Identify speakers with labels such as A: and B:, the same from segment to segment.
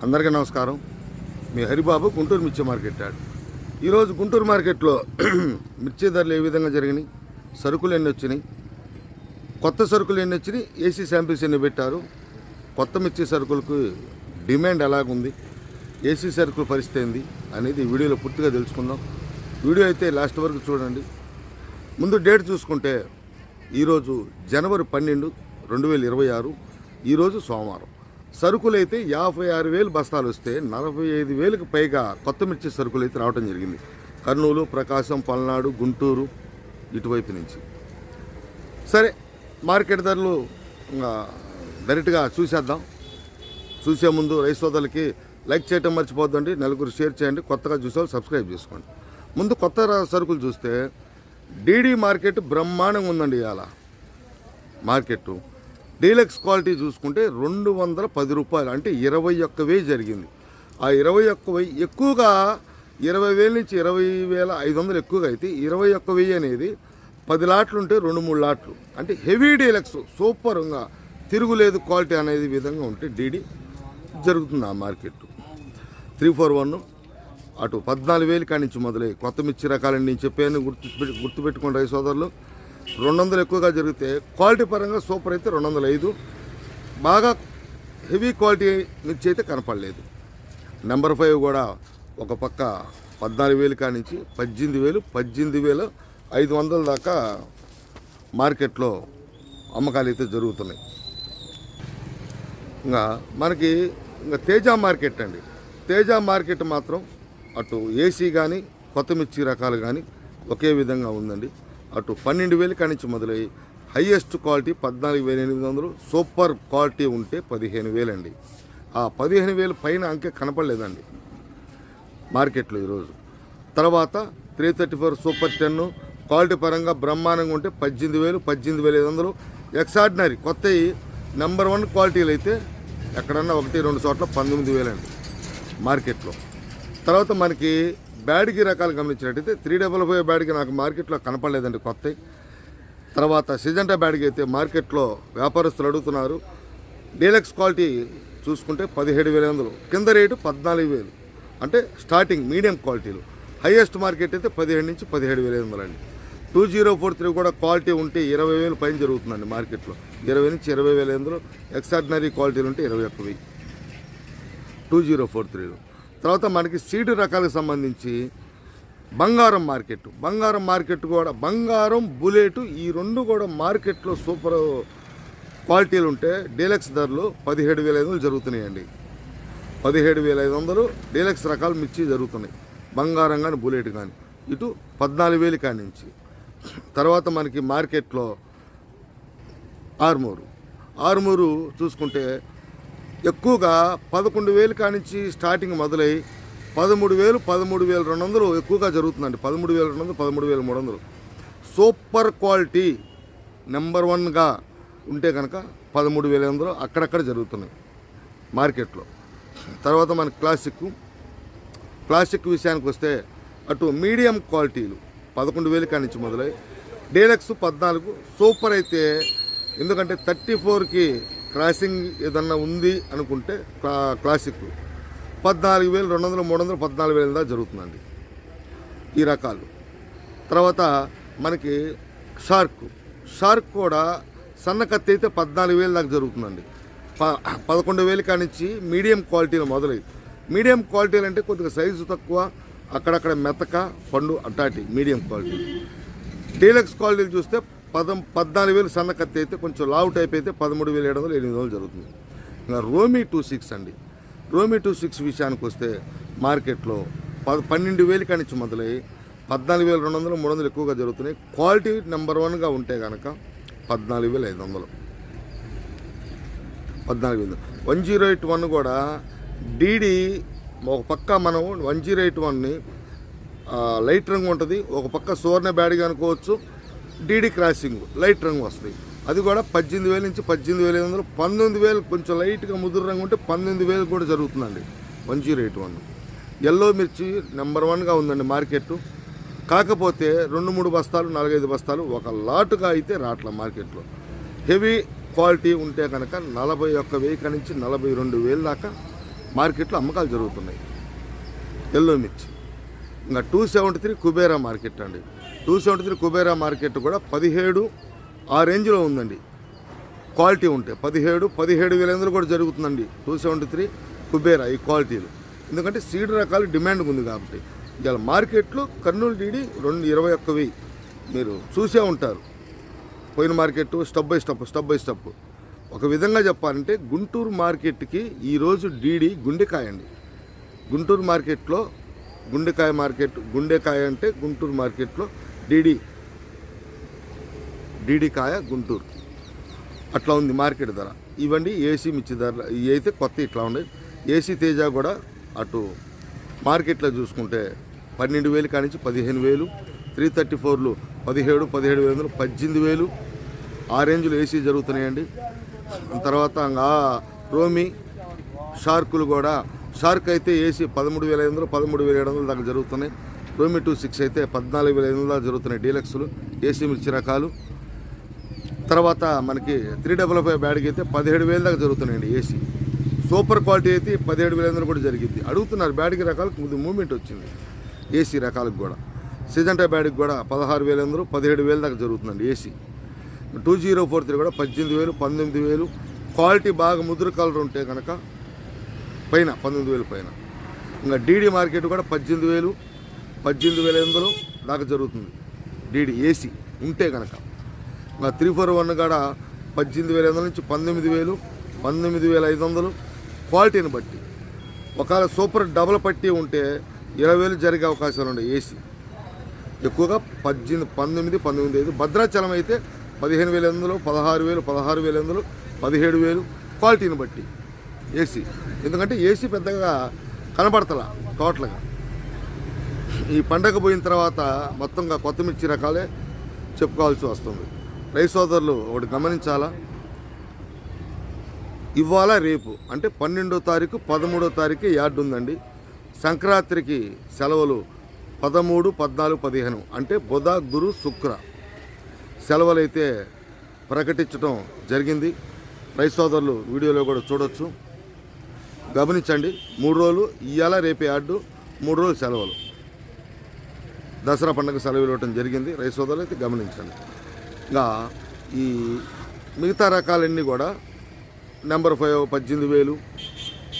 A: అందరికీ నమస్కారం. మీ హరిబాబు, గుంటూరు మిర్చి మార్కెట్ యాడ్. ఈరోజు గుంటూరు మార్కెట్లో మిర్చి ధరలు ఏ విధంగా జరిగినాయి, సరుకులు ఎన్ని వచ్చినాయి, కొత్త సరుకులు ఎన్ని వచ్చినాయి, ఏసీ శాంపిల్స్ ఎన్ని పెట్టారు, కొత్త మిర్చి సరుకులకు డిమాండ్ ఎలాగుంది, ఏసీ సరుకుల పరిస్థితి ఏంది అనేది వీడియోలో పూర్తిగా తెలుసుకుందాం. వీడియో అయితే లాస్ట్ వరకు చూడండి. ముందు డేట్ చూసుకుంటే ఈరోజు జనవరి 12, 2026. ఈరోజు సోమవారం. సరుకులు అయితే 56,000 బస్తాలు వస్తే 45,000కు పైగా కొత్త మిర్చి సరుకులు అయితే రావడం జరిగింది. కర్నూలు, ప్రకాశం, పల్నాడు, గుంటూరు ఇటువైపు నుంచి. సరే, మార్కెట్ ధరలు డైరెక్ట్గా చూసేద్దాం. చూసే ముందు రైతు సోదరులకి లైక్ చేయటం మర్చిపోద్దండి, నలుగురు షేర్ చేయండి, కొత్తగా చూసే సబ్స్క్రైబ్ చేసుకోండి. ముందు కొత్త సరుకులు చూస్తే డీడీ మార్కెట్ బ్రహ్మాండంగా ఉందండి. ఇవాళ మార్కెట్ డీలక్స్ క్వాలిటీ చూసుకుంటే 210 రూపాయలు, అంటే 21,000 జరిగింది. ఆ 21,000 ఎక్కువగా 20,000 నుంచి 20,500 ఎక్కువగా అయితే 21,000 అనేది 10 లాట్లు ఉంటే 2-3 లాట్లు, అంటే హెవీ డీలక్స్ సూపర్గా తిరుగులేదు క్వాలిటీ అనేది విధంగా ఉంటే డీడీ జరుగుతుంది. ఆ మార్కెట్ 341 అటు 14,000 కాడి నుంచి మొదలై కొత్త మిర్చి రకాలని నేను చెప్పాను, గుర్తుపెట్టుకోండి రైతు సోదరులు. 200 ఎక్కువగా జరిగితే క్వాలిటీ పరంగా సూపర్ అయితే 205. బాగా హెవీ క్వాలిటీ మిర్చి అయితే కనపడలేదు. నెంబర్ 5 కూడా ఒక పక్క 14,000 కాడి నుంచి 18,000, 18,500 దాకా మార్కెట్లో అమ్మకాలు అయితే జరుగుతున్నాయి. మనకి తేజ మార్కెట్ అండి. తేజ మార్కెట్ మాత్రం అటు ఏసీ కానీ కొత్త మిర్చి రకాలు కానీ ఒకే విధంగా ఉందండి. అటు 12,000 కాడి నుంచి మొదలై హైయెస్ట్ క్వాలిటీ 14,800, సూపర్ క్వాలిటీ ఉంటే 15,000 అండి. ఆ 15,000 పైన అంకె కనపడలేదండి మార్కెట్లో ఈరోజు. తర్వాత 334 సూపర్ 10 క్వాలిటీ పరంగా బ్రహ్మాండంగా ఉంటే 18,000, 18,500. ఎక్స్ట్రాడినరీ కొత్త నెంబర్ 1 క్వాలిటీలు అయితే ఎక్కడన్నా 1-2 చోట్ల 19,000 అండి మార్కెట్లో. తర్వాత మనకి బ్యాడ్కి రకాలు గమనించినట్టయితే 355 బ్యాడ్కి నాకు మార్కెట్లో కనపడలేదండి కొత్త. తర్వాత సిజంటా బ్యాడ్కి అయితే మార్కెట్లో వ్యాపారస్తులు అడుగుతున్నారు. డీలక్స్ క్వాలిటీ చూసుకుంటే 17,500, కింద రేటు 14,000, అంటే స్టార్టింగ్ మీడియం క్వాలిటీలు. హైయెస్ట్ మార్కెట్ అయితే 17 నుంచి 17,500 అండి. 2043 కూడా క్వాలిటీ ఉంటే 20,000 పైన జరుగుతుందండి మార్కెట్లో. 20 నుంచి 20,500. ఎక్స్ట్రాడినరీ క్వాలిటీలు ఉంటే 21,000 2043లో. తర్వాత మనకి సీడు రకాలకు సంబంధించి బంగారం మార్కెట్ కూడా బంగారం, బుల్లెట్ ఈ రెండు కూడా మార్కెట్లో సూపర్ క్వాలిటీలు ఉంటే డీలక్స్ ధరలు 17,500 జరుగుతున్నాయండి. 17,500 డీలక్స్ రకాలు మిర్చి జరుగుతున్నాయి. బంగారం కానీ బుల్లెట్ కానీ ఇటు 14,000 కాడి నుంచి. తర్వాత మనకి మార్కెట్లో ఆర్మూరు చూసుకుంటే ఎక్కువగా 11,000 కాడి నుంచి స్టార్టింగ్ మొదలై 13,000, 13,200 ఎక్కువగా జరుగుతుందండి. 13,200, 13,300 సూపర్ క్వాలిటీ నెంబర్ 1గా ఉంటే కనుక 13,500 అక్కడక్కడ జరుగుతున్నాయి మార్కెట్లో. తర్వాత మన క్లాసిక్ విషయానికి వస్తే అటు మీడియం క్వాలిటీలు 11,000 కాడి నుంచి మొదలై డీలక్స్ 14, సూపర్ అయితే ఎందుకంటే 34కి క్రాసింగ్ ఏదన్నా ఉంది అనుకుంటే క్లాసిక్ 14,200, 300, 14,000 దాకా జరుగుతుందండి ఈ రకాలు. తర్వాత మనకి షార్క్ కూడా సన్న కత్తి అయితే 14,000 దాకా జరుగుతుందండి. 11,000 కాడి నుంచి మీడియం క్వాలిటీలు మొదలై. మీడియం క్వాలిటీలు అంటే కొద్దిగా సైజు తక్కువ, అక్కడక్కడ మెతక పండు అట్టాటి మీడియం క్వాలిటీ. డీలక్స్ క్వాలిటీలు చూస్తే 14,000 సన్న కత్తి అయితే కొంచెం లావు టైప్ అయితే 13,700, 800 జరుగుతుంది. ఇంకా రోమీ 26 అండి. రోమీ 26 విషయానికి వస్తే మార్కెట్లో 12,000 కాడి నుంచి మొదలై 14,200, 300 ఎక్కువగా జరుగుతున్నాయి. క్వాలిటీ నెంబర్ 1గా ఉంటే కనుక 14,500. 14,000. 1081 కూడా డీడీ ఒక పక్క మనం 1081ని లైట్ రంగు ఉంటుంది, ఒక పక్క సువర్ణ బ్యాడ్గా అనుకోవచ్చు. డీడీ క్రాసింగ్ లైట్ రంగు వస్తుంది, అది కూడా 18,000 నుంచి 18,500. 19,000 కొంచెం లైట్గా ముదురు రంగు ఉంటే 19,000 కూడా జరుగుతుందండి 1081. ఎల్లో మిర్చి నెంబర్ 1గా ఉందండి మార్కెట్. కాకపోతే 2-3 బస్తాలు, 4-5 బస్తాలు ఒక లాటుగా అయితే రాట్ల మార్కెట్లో. హెవీ క్వాలిటీ ఉంటే కనుక 41,000 నుంచి 42,000 దాకా మార్కెట్లో అమ్మకాలు జరుగుతున్నాయి ఎల్లో మిర్చి. ఇంకా 273 కుబేరా మార్కెట్ అండి. 273 కుబేరా మార్కెట్ కూడా 17 ఆ రేంజ్లో ఉందండి. క్వాలిటీ ఉంటే 17,000 కూడా జరుగుతుందండి 273 కుబేరా ఈ క్వాలిటీలు. ఎందుకంటే సీడ్ రకాలు డిమాండ్ ఉంది కాబట్టి. ఇవాళ మార్కెట్లో కర్నూలు డీడీ 21,000 మీరు చూసే ఉంటారు. పోయిన మార్కెట్ స్టెప్ బై స్టెప్. ఒక విధంగా చెప్పాలంటే గుంటూరు మార్కెట్కి ఈరోజు డీడీ గుండెకాయ అండి. గుంటూరు మార్కెట్లో గుండెకాయ అంటే గుంటూరు మార్కెట్లో డీడీ కాయ గుంటూరు అట్లా ఉంది మార్కెట్ ధర. ఇవ్వండి ఏసీ మిర్చి ధర. ఇవి అయితే కొత్త ఇట్లా ఉన్నాయి. ఏసీ తేజ కూడా అటు మార్కెట్లో చూసుకుంటే 12,000 కానించి 15,000, 334లు 17,500, 18,000 ఆ రేంజ్లో ఏసీ జరుగుతున్నాయండి. తర్వాత రోమి షార్కులు కూడా షార్క్ అయితే ఏసీ 13,500, 13,700 దాకా జరుగుతున్నాయి. రోమి 26 అయితే 14,500 దాకా జరుగుతున్నాయి డీలక్స్లు ఏసీ మిర్చి రకాలు. తర్వాత మనకి 355 బ్యాడ్కి అయితే 17,000 దాకా జరుగుతున్నాయండి ఏసీ. సూపర్ క్వాలిటీ అయితే 17,500 కూడా జరిగింది. అడుగుతున్నారు బ్యాడ్కి రకాలకు ముందు మూమెంట్ వచ్చింది ఏసీ రకాలకు కూడా. సిజంటా బ్యాడ్కి కూడా 16,500, 17,000 దాకా జరుగుతుందండి ఏసీ. 2043 కూడా 18,000, 19,000 క్వాలిటీ బాగా ముదురు కలర్ ఉంటే కనుక పైన 19,000 పైన. ఇంకా డీడీ మార్కెట్ కూడా 18,000, 18,500 దాకా జరుగుతుంది డీడీ ఏసీ ఉంటే కనుక. ఇంకా 341 కూడా 18,500 నుంచి 19,000, 19,500 క్వాలిటీని బట్టి. ఒకవేళ సూపర్ డబుల్ పట్టి ఉంటే 20,000 జరిగే అవకాశాలు ఉన్నాయి ఏసీ. ఎక్కువగా 18, 19, 19,500. భద్రాచలం అయితే 15,500, 16,000, 16,500, 17,000 క్వాలిటీని బట్టి ఏసీ. ఎందుకంటే ఏసీ పెద్దగా కనబడతలా టోటల్గా. ఈ పండగ పోయిన తర్వాత మొత్తంగా కొత్త మిర్చి రకాలే చెప్పుకోవాల్సి వస్తుంది. రైతు సోదరులు ఒకటి గమనించాలా, ఇవాళ రేపు అంటే 12వ తారీఖు 13వ తారీఖు యార్డు ఉందండి. సంక్రాంతికి సెలవులు 13, 14, 15 అంటే బుధ, గురు, శుక్ర సెలవులు అయితే ప్రకటించడం జరిగింది. రైతు సోదరులు వీడియోలో కూడా చూడొచ్చు, గమనించండి. 3 రోజులు ఇవాళ రేపు యార్డు, 3 రోజులు సెలవులు. దసరా పండుగ సెలవులు ఇవ్వడం జరిగింది. రైతు సోదరులు అయితే గమనించండి. ఇంకా ఈ మిగతా రకాలన్నీ కూడా నెంబర్ 5 18,000.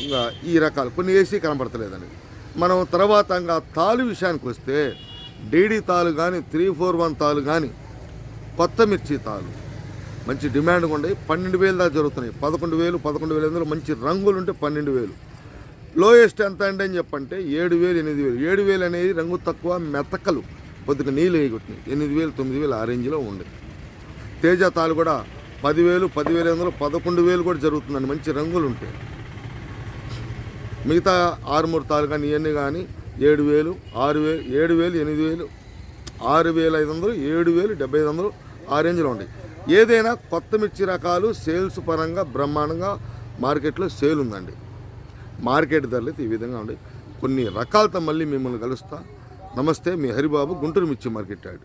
A: ఇంకా ఈ రకాలు కొన్ని ఏసీ కనబడతలేదండి. మనం తర్వాత ఇంకా తాలు విషయానికి వస్తే డీడీ తాలు కానీ 341 తాలు కానీ కొత్త మిర్చి తాలు మంచి డిమాండ్ ఉండే 12,000 దాకా జరుగుతున్నాయి. 11,000, 11,500 మంచి రంగులు ఉంటే 12,000. లోయెస్ట్ ఎంత అంటే అని చెప్పంటే 7,000, 8,000. 7,000 అనేది రంగు తక్కువ, మెతకలు కొద్దిగా నీళ్ళు వేయగొట్టినాయి. 8,000, 9,000 ఆ రేంజ్లో ఉండే. తేజ తాలు కూడా 10,000, 10,500, 11,000 కూడా జరుగుతుందండి మంచి రంగులు ఉంటే. మిగతా 6 తాలు కానీ ఇవన్నీ కానీ 7,000, 6,000, 7,000, 8,000, 6,500, 7,000, 7,500 ఆ రేంజ్లో ఉంటాయి. ఏదైనా కొత్త మిర్చి రకాలు సేల్స్ పరంగా బ్రహ్మాండంగా మార్కెట్లో సేల్ ఉందండి. మార్కెట్ ధరలు ఈ విధంగా ఉండే. కొన్ని రకాలతో మళ్ళీ మిమ్మల్ని కలుస్తా. నమస్తే, మీ హరిబాబు, గుంటూరు మిర్చి మార్కెట్ యార్డ్.